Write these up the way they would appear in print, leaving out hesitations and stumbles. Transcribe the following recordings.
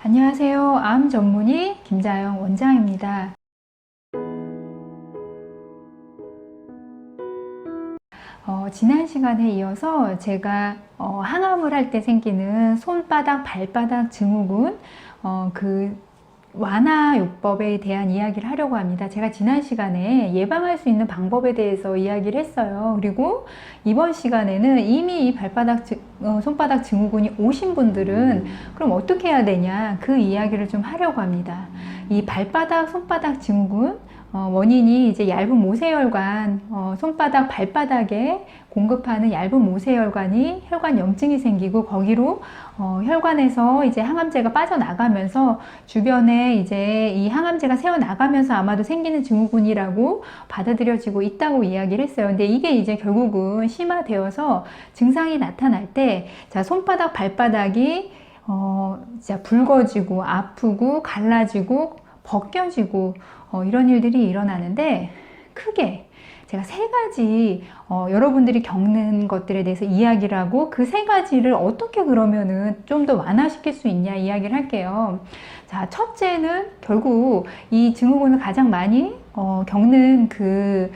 안녕하세요. 암 전문의 김자영 원장입니다. 지난 시간에 이어서 제가 항암을 할 때 생기는 손바닥, 발바닥 증후군 그 완화요법에 대한 이야기를 하려고 합니다. 제가 지난 시간에 예방할 수 있는 방법에 대해서 이야기를 했어요. 그리고 이번 시간에는 이미 이 손바닥 증후군이 오신 분들은 그럼 어떻게 해야 되냐, 그 이야기를 좀 하려고 합니다. 이 발바닥, 손바닥 증후군 원인이 이제 얇은 모세혈관, 손바닥, 발바닥에 공급하는 얇은 모세혈관이 혈관 염증이 생기고 거기로 혈관에서 이제 항암제가 빠져나가면서 주변에 이제 이 항암제가 새어나가면서 아마도 생기는 증후군이라고 받아들여지고 있다고 이야기를 했어요. 근데 이게 이제 결국은 심화되어서 증상이 나타날 때, 자, 손바닥, 발바닥이 진짜 붉어지고 아프고 갈라지고 벗겨지고 이런 일들이 일어나는데, 크게 제가 세 가지 여러분들이 겪는 것들에 대해서 이야기를 하고 그 세 가지를 어떻게 그러면은 좀 더 완화시킬 수 있냐 이야기를 할게요. 자, 첫째는 결국 이 증후군을 가장 많이 겪는 그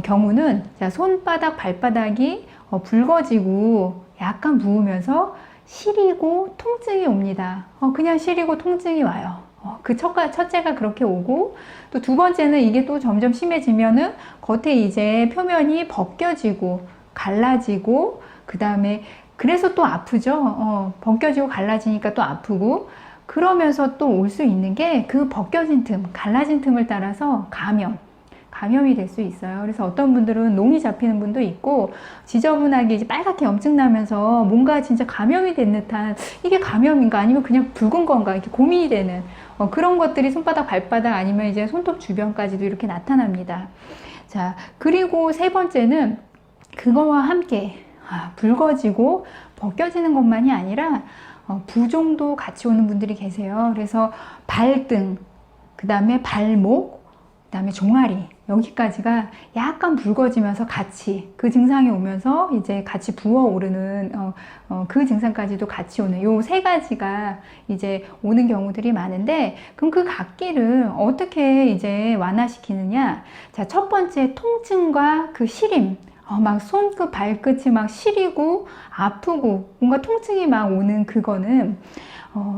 경우는, 자, 손바닥, 발바닥이 붉어지고 약간 부으면서 시리고 통증이 옵니다. 그냥 시리고 통증이 와요. 그 첫째가 그렇게 오고, 또 두 번째는 이게 또 점점 심해지면은 겉에 이제 표면이 벗겨지고 갈라지고, 그 다음에 그래서 또 아프죠. 벗겨지고 갈라지니까 또 아프고, 그러면서 또 올 수 있는 게 그 벗겨진 틈, 갈라진 틈을 따라서 감염이 될 수 있어요. 그래서 어떤 분들은 농이 잡히는 분도 있고, 지저분하게 이제 빨갛게 염증 나면서 뭔가 진짜 감염이 된 듯한, 이게 감염인가 아니면 그냥 붉은 건가 이렇게 고민이 되는 그런 것들이 손바닥, 발바닥 아니면 이제 손톱 주변까지도 이렇게 나타납니다. 자, 그리고 세 번째는 그거와 함께 붉어지고 벗겨지는 것만이 아니라 부종도 같이 오는 분들이 계세요. 그래서 발등, 그 다음에 발목, 그 다음에 종아리, 여기까지가 약간 붉어지면서 같이 그 증상이 오면서 이제 같이 부어오르는 그 증상까지도 같이 오는 요 세 가지가 이제 오는 경우들이 많은데, 그럼 그 각기를 어떻게 이제 완화시키느냐? 자, 첫 번째, 통증과 그 시림. 막 손끝, 발끝이 막 시리고 아프고 뭔가 통증이 막 오는 그거는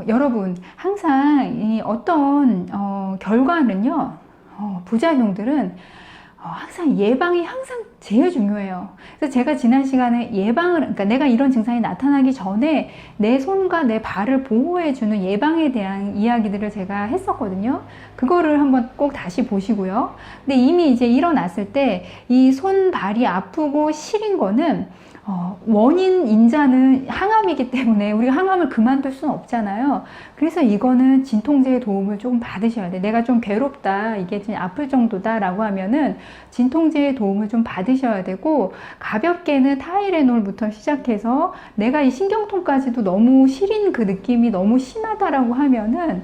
여러분 항상 이 어떤 결과는요, 부작용들은 항상 예방이 항상 제일 중요해요. 그래서 제가 지난 시간에 그러니까 내가 이런 증상이 나타나기 전에 내 손과 내 발을 보호해주는 예방에 대한 이야기들을 제가 했었거든요. 그거를 한번 꼭 다시 보시고요. 근데 이미 이제 일어났을 때 이 손, 발이 아프고 시린 거는 원인 인자는 항암이기 때문에 우리가 항암을 그만둘 수는 없잖아요. 그래서 이거는 진통제의 도움을 조금 받으셔야 돼. 내가 좀 괴롭다, 이게 좀 아플 정도다 라고 하면은 진통제의 도움을 좀 받으셔야 되고, 가볍게는 타이레놀부터 시작해서 내가 이 신경통까지도 너무 시린 그 느낌이 너무 심하다라고 하면은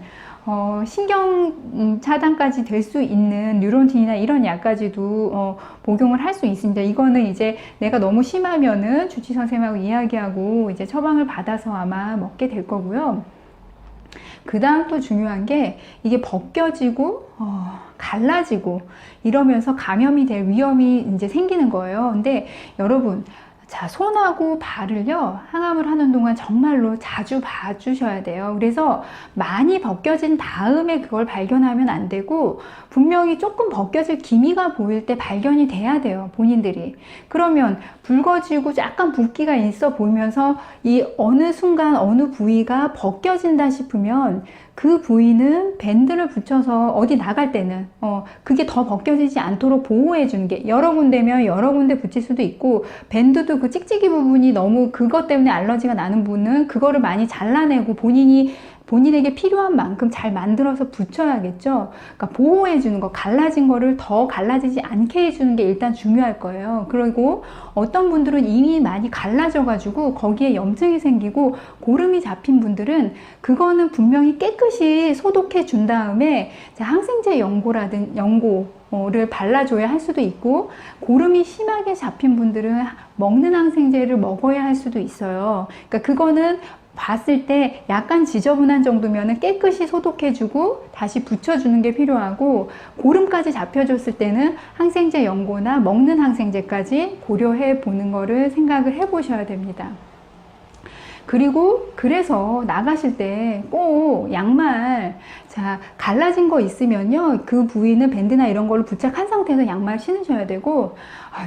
신경 차단까지 될 수 있는 뉴론틴이나 이런 약까지도 복용을 할 수 있습니다. 이거는 이제 내가 너무 심하면은 주치 선생님하고 이야기하고 이제 처방을 받아서 아마 먹게 될 거고요. 그 다음 또 중요한 게, 이게 벗겨지고 갈라지고 이러면서 감염이 될 위험이 이제 생기는 거예요. 근데 여러분, 자, 손하고 발을요, 항암을 하는 동안 정말로 자주 봐주셔야 돼요. 그래서 많이 벗겨진 다음에 그걸 발견하면 안 되고, 분명히 조금 벗겨질 기미가 보일 때 발견이 돼야 돼요, 본인들이. 그러면 붉어지고 약간 붓기가 있어 보이면서 이 어느 순간 어느 부위가 벗겨진다 싶으면 그 부위는 밴드를 붙여서 어디 나갈 때는 그게 더 벗겨지지 않도록 보호해 주는 게, 여러 군데면 여러 군데 붙일 수도 있고, 밴드도 그 찍찍이 부분이 너무 그것 때문에 알러지가 나는 분은 그거를 많이 잘라내고 본인에게 필요한 만큼 잘 만들어서 붙여야겠죠. 그러니까 보호해 주는 거, 갈라진 거를 더 갈라지지 않게 해주는 게 일단 중요할 거예요. 그리고 어떤 분들은 이미 많이 갈라져 가지고 거기에 염증이 생기고 고름이 잡힌 분들은 그거는 분명히 깨끗이 소독해 준 다음에 항생제 연고를 발라줘야 할 수도 있고, 고름이 심하게 잡힌 분들은 먹는 항생제를 먹어야 할 수도 있어요. 그러니까 그거는 봤을 때 약간 지저분한 정도면은 깨끗이 소독해주고 다시 붙여주는 게 필요하고, 고름까지 잡혀줬을 때는 항생제 연고나 먹는 항생제까지 고려해 보는 거를 생각을 해 보셔야 됩니다. 그리고 그래서 나가실 때 꼭 양말, 자, 갈라진 거 있으면요, 그 부위는 밴드나 이런 걸로 부착한 상태에서 양말 신으셔야 되고,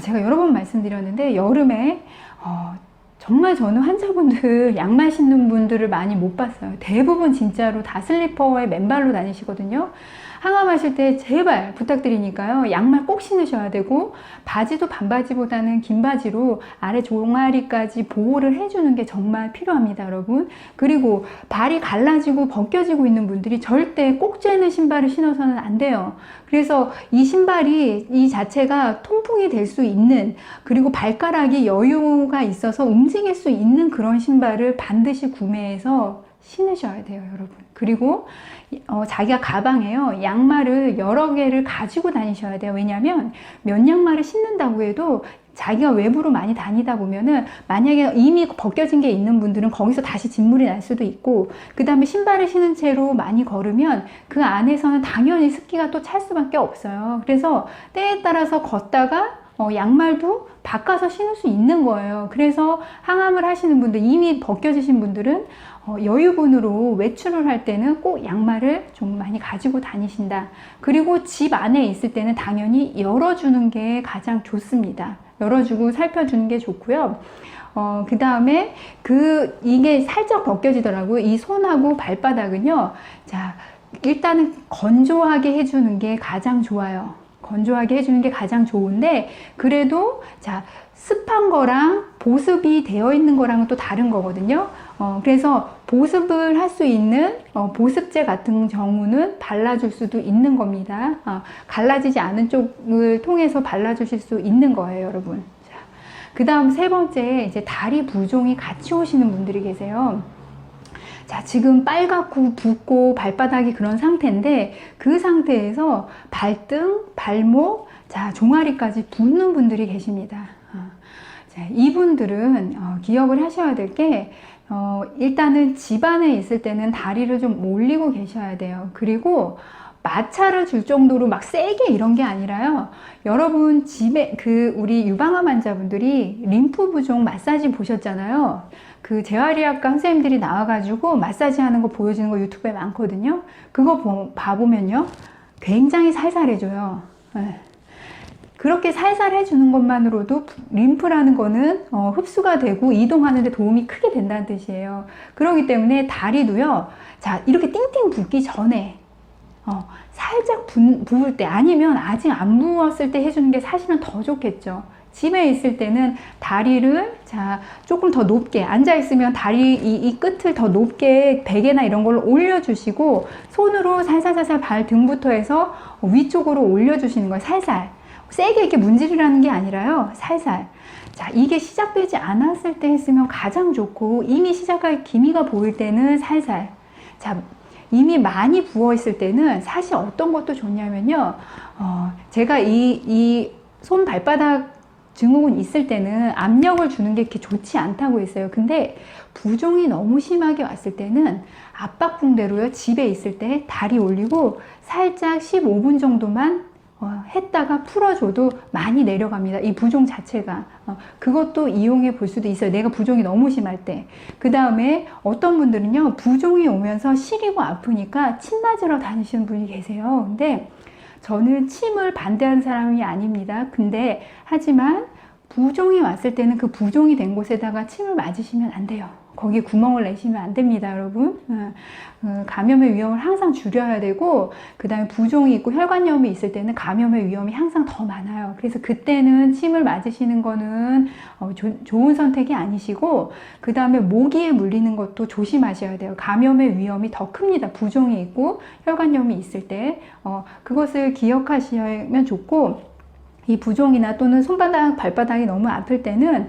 제가 여러 번 말씀드렸는데 여름에 정말 저는 환자분들 양말 신는 분들을 많이 못 봤어요. 대부분 진짜로 다 슬리퍼에 맨발로 다니시거든요. 항암하실 때 제발 부탁드리니까요, 양말 꼭 신으셔야 되고, 바지도 반바지보다는 긴 바지로 아래 종아리까지 보호를 해주는 게 정말 필요합니다, 여러분. 그리고 발이 갈라지고 벗겨지고 있는 분들이 절대 꼭 죄는 신발을 신어서는 안 돼요. 그래서 이 신발이 이 자체가 통풍이 될 수 있는, 그리고 발가락이 여유가 있어서 움직일 수 있는 그런 신발을 반드시 구매해서 신으셔야 돼요, 여러분. 그리고 자기가 가방에요, 양말을 여러 개를 가지고 다니셔야 돼요. 왜냐하면 면 양말을 신는다고 해도 자기가 외부로 많이 다니다 보면은 만약에 이미 벗겨진 게 있는 분들은 거기서 다시 진물이 날 수도 있고, 그 다음에 신발을 신은 채로 많이 걸으면 그 안에서는 당연히 습기가 또 찰 수밖에 없어요. 그래서 때에 따라서 걷다가 양말도 바꿔서 신을 수 있는 거예요. 그래서 항암을 하시는 분들, 이미 벗겨지신 분들은 여유분으로 외출을 할 때는 꼭 양말을 좀 많이 가지고 다니신다. 그리고 집 안에 있을 때는 당연히 열어주는 게 가장 좋습니다. 열어주고 살펴주는 게 좋고요. 그 다음에 이게 살짝 벗겨지더라고요. 이 손하고 발바닥은요, 자, 일단은 건조하게 해주는 게 가장 좋아요. 건조하게 해주는 게 가장 좋은데, 그래도 자, 습한 거랑 보습이 되어 있는 거랑은 또 다른 거거든요. 그래서 보습을 할 수 있는 보습제 같은 경우는 발라줄 수도 있는 겁니다. 갈라지지 않은 쪽을 통해서 발라주실 수 있는 거예요, 여러분. 그 다음 세 번째, 이제 다리 부종이 같이 오시는 분들이 계세요. 자, 지금 빨갛고 붓고 발바닥이 그런 상태인데, 그 상태에서 발등, 발목, 자, 종아리까지 붓는 분들이 계십니다. 자, 이분들은 기억을 하셔야 될 게, 일단은 집안에 있을 때는 다리를 좀 올리고 계셔야 돼요. 그리고 마찰을 줄 정도로 막 세게 이런 게 아니라요, 여러분 집에 우리 유방암 환자분들이 림프 부종 마사지 보셨잖아요. 그 재활의학과 선생님들이 나와가지고 마사지 하는 거 보여주는 거 유튜브에 많거든요. 그거 봐보면요, 굉장히 살살해줘요. 네. 그렇게 살살 해주는 것만으로도 림프라는 거는 흡수가 되고 이동하는 데 도움이 크게 된다는 뜻이에요. 그렇기 때문에 다리도요, 자, 이렇게 띵띵 붓기 전에 살짝 부을 때, 아니면 아직 안 부었을 때 해주는 게 사실은 더 좋겠죠. 집에 있을 때는 다리를, 자, 조금 더 높게 앉아 있으면 다리 이 끝을 더 높게 베개나 이런 걸로 올려주시고, 손으로 살살살살 발 등부터 해서 위쪽으로 올려주시는 거예요. 살살. 세게 이렇게 문지르라는 게 아니라요, 살살. 자, 이게 시작되지 않았을 때 했으면 가장 좋고, 이미 시작할 기미가 보일 때는 살살. 자, 이미 많이 부어 있을 때는 사실 어떤 것도 좋냐면요, 제가 이 손 발바닥 증후군 있을 때는 압력을 주는 게 이렇게 좋지 않다고 했어요. 근데 부종이 너무 심하게 왔을 때는 압박붕대로요, 집에 있을 때 다리 올리고 살짝 15분 정도만 했다가 풀어줘도 많이 내려갑니다. 이 부종 자체가. 그것도 이용해 볼 수도 있어요. 내가 부종이 너무 심할 때. 그 다음에 어떤 분들은요, 부종이 오면서 시리고 아프니까 침 맞으러 다니시는 분이 계세요. 근데 저는 침을 반대하는 사람이 아닙니다. 근데 하지만 부종이 왔을 때는 그 부종이 된 곳에다가 침을 맞으시면 안 돼요. 거기에 구멍을 내시면 안 됩니다, 여러분. 감염의 위험을 항상 줄여야 되고, 그 다음에 부종이 있고 혈관염이 있을 때는 감염의 위험이 항상 더 많아요. 그래서 그때는 침을 맞으시는 거는 좋은 선택이 아니시고, 그 다음에 모기에 물리는 것도 조심하셔야 돼요. 감염의 위험이 더 큽니다. 부종이 있고 혈관염이 있을 때. 그것을 기억하시면 좋고, 이 부종이나 또는 손바닥, 발바닥이 너무 아플 때는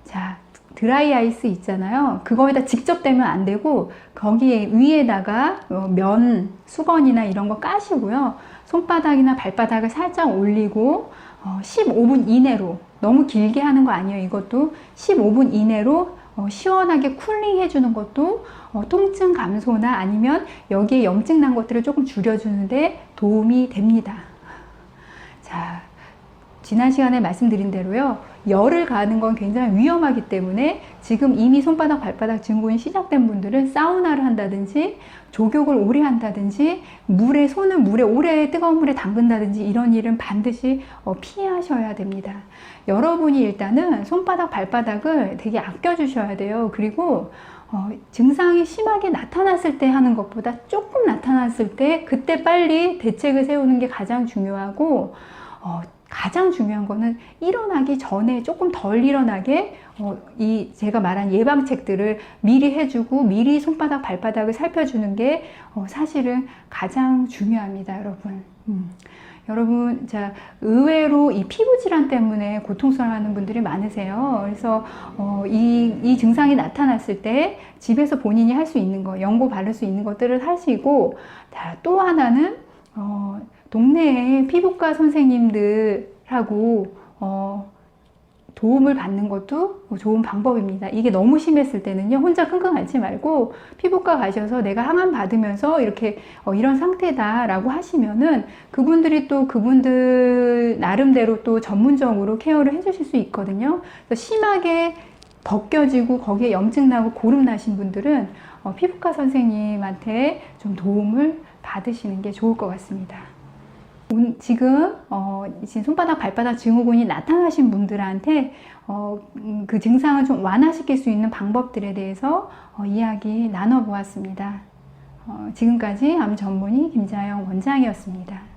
자, 드라이 아이스 있잖아요. 그거에다 직접 대면 안 되고, 거기에 위에다가 면, 수건이나 이런 거 까시고요, 손바닥이나 발바닥을 살짝 올리고 15분 이내로, 너무 길게 하는 거 아니에요. 이것도 15분 이내로 시원하게 쿨링 해주는 것도 통증 감소나 아니면 여기에 염증 난 것들을 조금 줄여주는데 도움이 됩니다. 자, 지난 시간에 말씀드린 대로요, 열을 가하는 건 굉장히 위험하기 때문에 지금 이미 손바닥, 발바닥 증후군이 시작된 분들은 사우나를 한다든지 족욕을 오래 한다든지 손을 오래 뜨거운 물에 담근다든지 이런 일은 반드시 피하셔야 됩니다. 여러분이 일단은 손바닥, 발바닥을 되게 아껴주셔야 돼요. 그리고 증상이 심하게 나타났을 때 하는 것보다 조금 나타났을 때 그때 빨리 대책을 세우는 게 가장 중요하고, 가장 중요한 거는 일어나기 전에 조금 덜 일어나게 제가 말한 예방책들을 미리 해주고 미리 손바닥 발바닥을 살펴주는 게 사실은 가장 중요합니다, 여러분. 여러분, 자, 의외로 이 피부 질환 때문에 고통스러워하는 분들이 많으세요. 그래서 이 증상이 나타났을 때 집에서 본인이 할 수 있는 거, 연고 바를 수 있는 것들을 하시고, 또 하나는 동네에 피부과 선생님들하고 도움을 받는 것도 좋은 방법입니다. 이게 너무 심했을 때는요, 혼자 끙끙 앓지 말고 피부과 가셔서 내가 항암 받으면서 이렇게 이런 상태다 라고 하시면은 그분들이 또 그분들 나름대로 또 전문적으로 케어를 해주실 수 있거든요. 그래서 심하게 벗겨지고 거기에 염증 나고 고름 나신 분들은 피부과 선생님한테 좀 도움을 받으시는 게 좋을 것 같습니다. 지금 손바닥, 발바닥 증후군이 나타나신 분들한테 그 증상을 좀 완화시킬 수 있는 방법들에 대해서 이야기 나눠보았습니다. 지금까지 암 전문의 김자영 원장이었습니다.